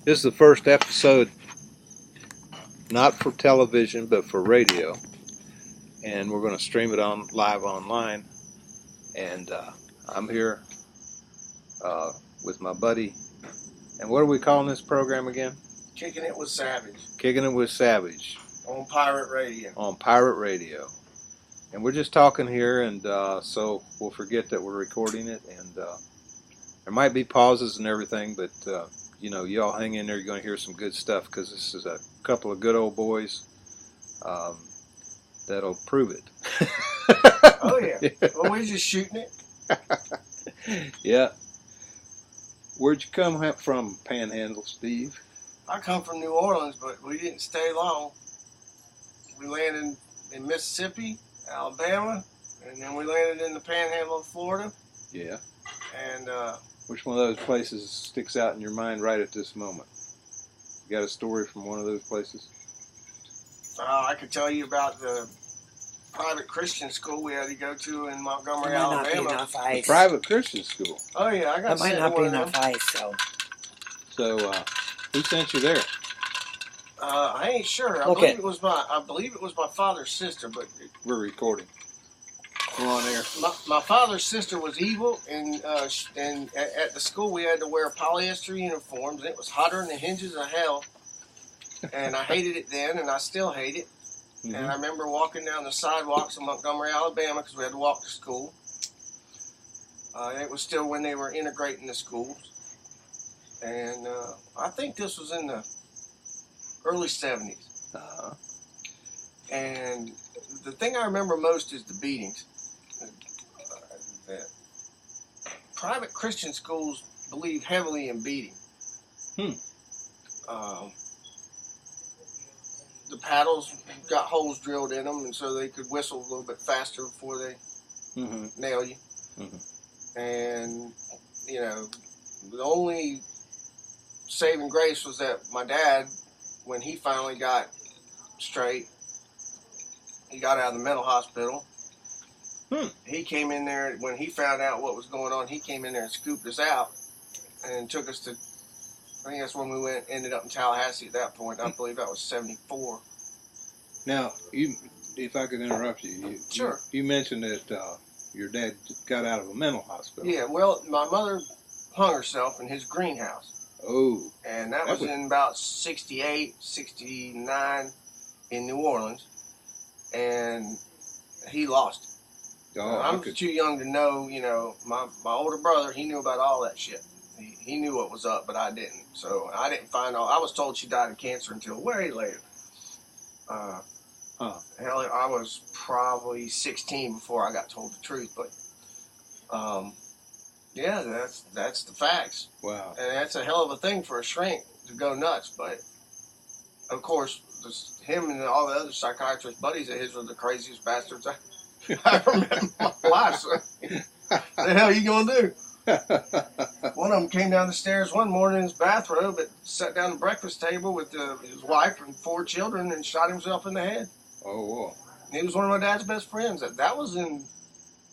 This is the first episode, not for television, but for radio. And we're going to stream it on live online. And I'm here with my buddy. And what are we calling this program again? Kicking It With Savage. Kicking It With Savage. On Pirate Radio. On Pirate Radio. And we're just talking here, and so we'll forget that we're recording it. And there might be pauses and everything, but you know, y'all hang in there. You're going to hear some good stuff, because this is a couple of good old boys that'll prove it. Oh, yeah. Well, we're just shooting it. Yeah. Where'd you come from, Panhandle Steve? I come from New Orleans, but we didn't stay long. We landed in Mississippi, Alabama, and then we landed in the Panhandle of Florida. Yeah. And which one of those places sticks out in your mind right at this moment? You got a story from one of those places? I could tell you about the private Christian school we had to go to in Montgomery, Alabama. Private Christian school? Oh, yeah. I got that might not be enough ice, so. So, who sent you there? I ain't sure. I believe it was my father's sister, but we're recording. Go on there. My father's sister was evil, and at the school we had to wear polyester uniforms, and it was hotter than the hinges of hell. And I hated it then, and I still hate it. Mm-hmm. And I remember walking down the sidewalks of Montgomery, Alabama, because we had to walk to school. It was still when they were integrating the schools. And I think this was in the early 70s. Uh-huh. And the thing I remember most is the beatings. Private Christian schools believe heavily in beating. The paddles got holes drilled in them, and so they could whistle a little bit faster before they nail you. Mm-hmm. And, you know, the only saving grace was that my dad, when he finally got straight, he got out of the mental hospital. He came in there, when he found out what was going on, he came in there and scooped us out and took us to, I think that's when we ended up in Tallahassee at that point. I believe that was 74. Now, if I could interrupt you. Sure. You mentioned that your dad got out of a mental hospital. Yeah, well, my mother hung herself in his greenhouse. Oh. And that was in about 68, 69 in New Orleans. And he lost it. Oh, I'm too young to know, you know, my older brother, he knew about all that shit. He knew what was up, but I didn't. So I didn't find out. I was told she died of cancer until way later. Hell, I was probably 16 before I got told the truth. But, yeah, that's the facts. Wow. And that's a hell of a thing for a shrink to go nuts. But, of course, him and all the other psychiatrist buddies of his were the craziest bastards I ever met in my life. So, the hell you gonna do? One of them came down the stairs one morning in his bathrobe, but sat down at the breakfast table with his wife and 4 children and shot himself in the head. Oh, wow. He was one of my dad's best friends. That was in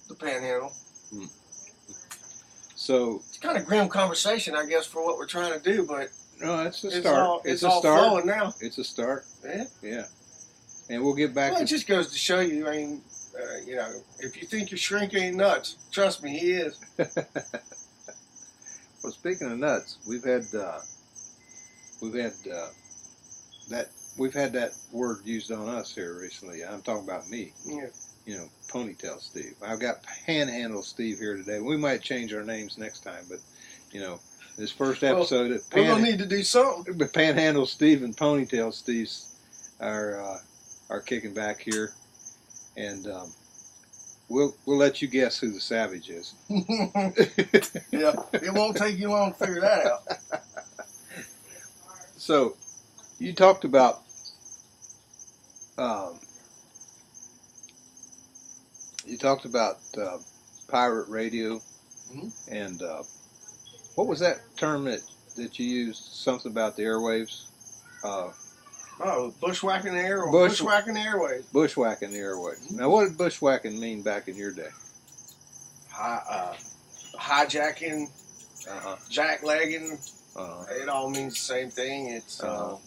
the Panhandle. So it's kind of grim conversation, I guess, for what we're trying to do, but no, it's a start. It's all flowing now. It's a start. Yeah. Yeah. And we'll get back. Well, it just goes to show you. I mean, you know, if you think your shrink ain't nuts, trust me, he is. Well, speaking of nuts, we've had that word used on us here recently. I'm talking about me. Yeah. You know, Ponytail Steve. I've got Panhandle Steve here today. We might change our names next time, but you know, this first episode, we're gonna need to do something. But Panhandle Steve and Ponytail Steve are kicking back here, and we'll let you guess who the Savage is. Yeah, it won't take you long to figure that out. So, you talked about pirate radio, and what was that term that you used? Something about the airwaves. Bushwhacking the air, or bushwhacking the airwaves. Bushwhacking the airwaves. Now, what did bushwhacking mean back in your day? Hijacking, jacklegging, It all means the same thing. It's how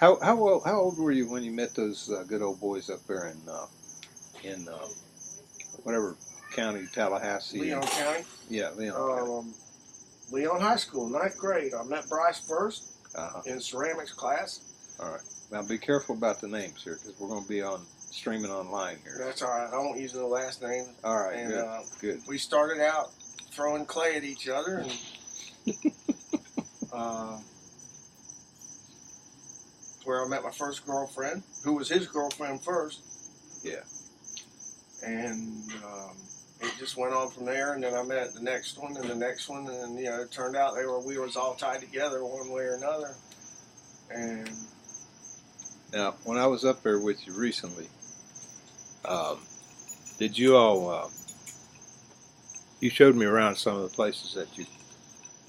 old were you when you met those good old boys up there in whatever county, Tallahassee? Leon County. Yeah, Leon County. Leon High School, 9th grade. I met Bryce first in ceramics class. All right. Now be careful about the names here because we're going to be streaming online here. That's all right. I won't use the last name. All right. And, good. We started out throwing clay at each other, and where I met my first girlfriend, who was his girlfriend first. Yeah. And it just went on from there, and then I met the next one and the next one, and it turned out we was all tied together one way or another. And now, when I was up there with you recently, did you all? You showed me around some of the places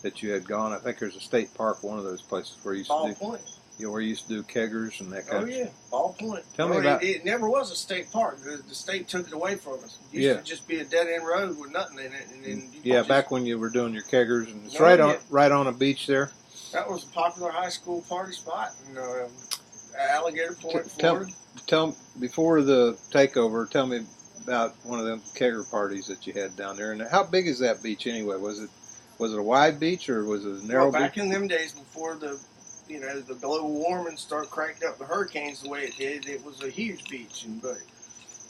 that you had gone. I think there's a state park, one of those places where you used Ball to do, Point. Where you used to do keggers and that kind of stuff. Oh, yeah, Ball Point. Tell me about it. Never was a state park. The state took it away from us. It used to just be a dead-end road with nothing in it. And then back when you were doing your keggers, and it's right on a beach there. That was a popular high school party spot in Alligator Point, Florida. Tell before the takeover, tell me about one of them kegger parties that you had down there. And how big is that beach anyway? Was it a wide beach or was it a narrow beach? Back in them days before the global warming started cranking up the hurricanes the way it did, it was a huge beach. But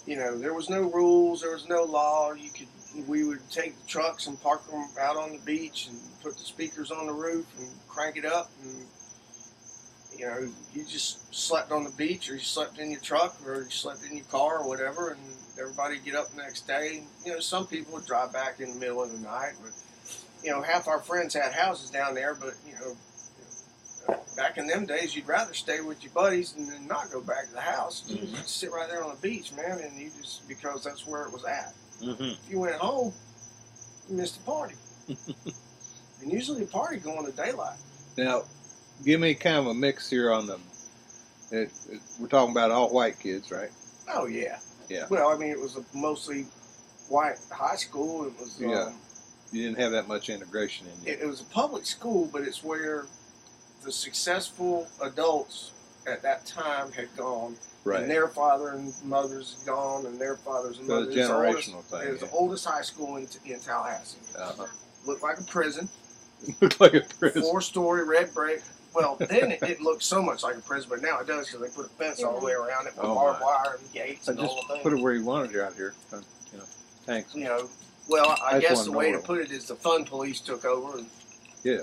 there was no rules, there was no law. We would take the trucks and park them out on the beach and put the speakers on the roof and crank it up. And you just slept on the beach, or you slept in your truck, or you slept in your car, or whatever. And everybody would get up the next day. Some people would drive back in the middle of the night, but half our friends had houses down there. But back in them days, you'd rather stay with your buddies and then not go back to the house. Mm-hmm. Just sit right there on the beach, man, and because that's where it was at. Mm-hmm. If you went home, you missed the party. And usually the party go in the daylight. Now, give me kind of a mix here on them. We're talking about all white kids, right? Oh, yeah. Yeah. Well, I mean, it was a mostly white high school. It was. You didn't have that much integration in it. It was a public school, but it's where the successful adults at that time had gone. Right. And their father and mothers had gone, and their fathers and mothers. So it's a generational thing. It was the oldest high school in Tallahassee. Looked like a prison. Looked like a prison. 4-story red brick. Well, then it didn't look so much like a prison, but now it does because they put a fence all the way around it with barbed wire and gates and all the things. Put it where you wanted you out here. Thanks. Well, I guess the way to put it is the fun police took over. And, yeah.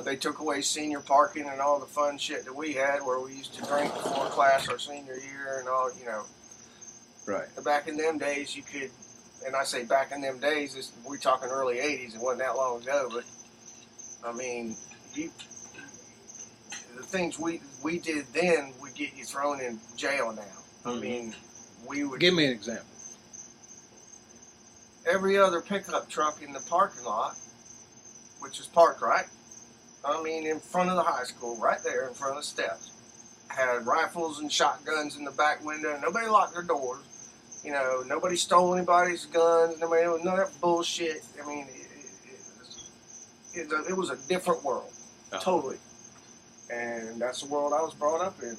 They took away senior parking and all the fun shit that we had, where we used to drink before class our senior year and all, Right. Back in them days, you could, and I say back in them days, we're talking early 80s, it wasn't that long ago, but, I mean, the things we did then would get you thrown in jail now. Mm-hmm. I mean, we would... Give me an example. Every other pickup truck in the parking lot, which is parked in front of the high school, right there in front of the steps, had rifles and shotguns in the back window. Nobody locked their doors. Nobody stole anybody's guns. None of that bullshit. I mean, it was a different world, totally. And that's the world I was brought up in.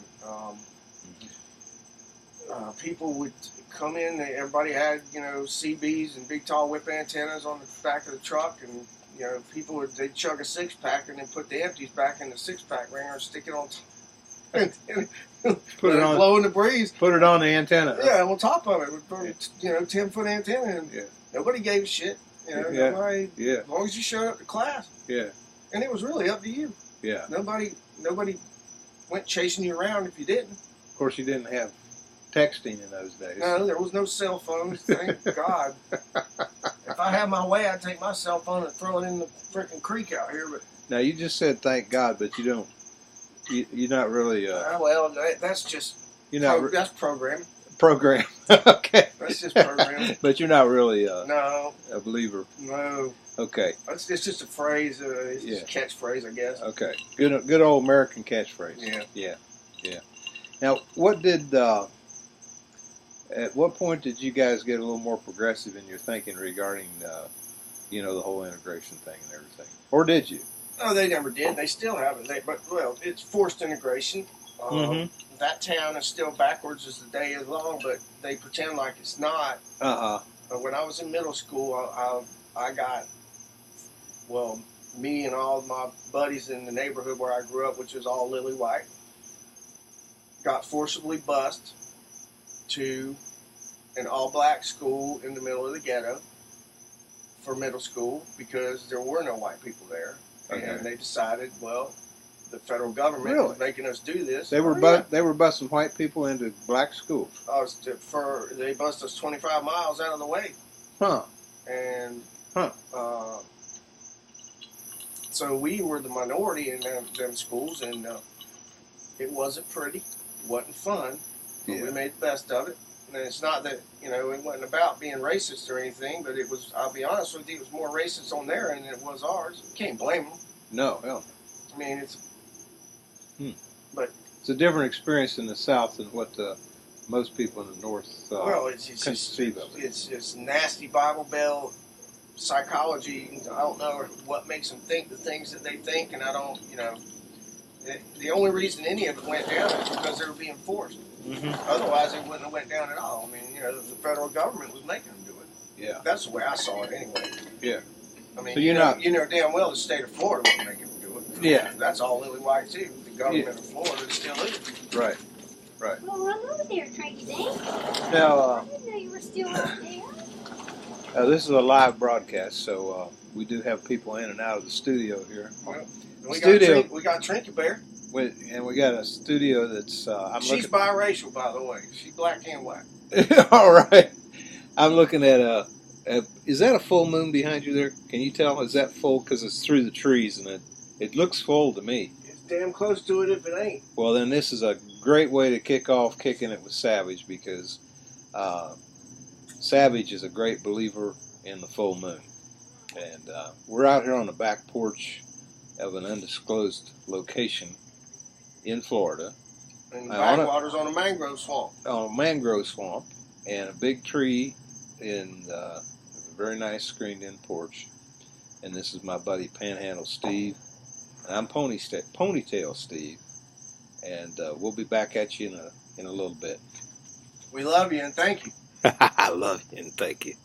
People would come in. Everybody had, CBs and big tall whip antennas on the back of the truck, and people they'd chug a 6-pack and then put the empties back in the 6-pack ringer and stick it on and put it on, blow in the breeze. Put it on the antenna. Yeah, on top of it, 10-foot antenna, and nobody gave a shit. Nobody. Yeah. As long as you showed up to class. Yeah. And it was really up to you. Yeah. Nobody went chasing you around if you didn't. Of course, you didn't have texting in those days. No, there was no cell phones. Thank God. If I had my way, I'd take my cell phone and throw it in the freaking creek out here. But now you just said thank God, but you don't. You're not really. Well, that's just. That's programming. Program. Okay. That's just programming. But you're not really. No. A believer. No. Okay. It's just a phrase. It's just a catchphrase, I guess. Okay. Good old American catchphrase. Yeah. Yeah. Yeah. Now, what did? At what point did you guys get a little more progressive in your thinking regarding you know, the whole integration thing and everything. Or did you? No, they never did. They still haven't. Well, it's forced integration. That town is still backwards as the day is long, but they pretend like it's not. When I was in middle school, I got, well, me and all of my buddies in the neighborhood where I grew up, which was all lily white, got forcibly bused to an all-black school in the middle of the ghetto for middle school because there were no white people there. Okay. And they decided, well, the federal government was making us do this. They were they were busing white people into black schools. They bused us 25 miles out of the way. And so we were the minority in them schools, and it wasn't pretty. It wasn't fun. But we made the best of it. And it's not that, you know, it wasn't about being racist or anything, but it was, I'll be honest with you, it was more racist on their end than it was ours. You can't blame them. No, hell. I mean, it's... But it's a different experience in the South than what most people in the North conceive of. It's nasty Bible Belt psychology. I don't know what makes them think the things that they think, and I don't, you know... The only reason any of it went down is because they were being forced. Otherwise, it wouldn't have went down at all. I mean, you know, the federal government was making them do it. Yeah. That's the way I saw it anyway. Yeah. I mean, so you know damn well the state of Florida wasn't making them do it. Yeah. That's all lily white, too. The government of Florida still is. Right. Right. Well, run over there, Tracy. Now, I didn't know you were still up there. This is a live broadcast, so we do have people in and out of the studio here. Well, we got Trinket Bear. And we got a studio that's... she's biracial, by the way. She's black and white. All right. I'm looking at is that a full moon behind you there? Can you tell? Is that full? Because it's through the trees, and it looks full to me. It's damn close to it if it ain't. Well, then this is a great way to kick off Kicking It with Savage, because Savage is a great believer in the full moon. And we're out here on the back porch of an undisclosed location in Florida. And the backwaters on a mangrove swamp. On a mangrove swamp, and a big tree in a very nice screened-in porch. And this is my buddy Panhandle Steve, and I'm Ponytail Steve. And we'll be back at you in a little bit. We love you and thank you. I love you and thank you.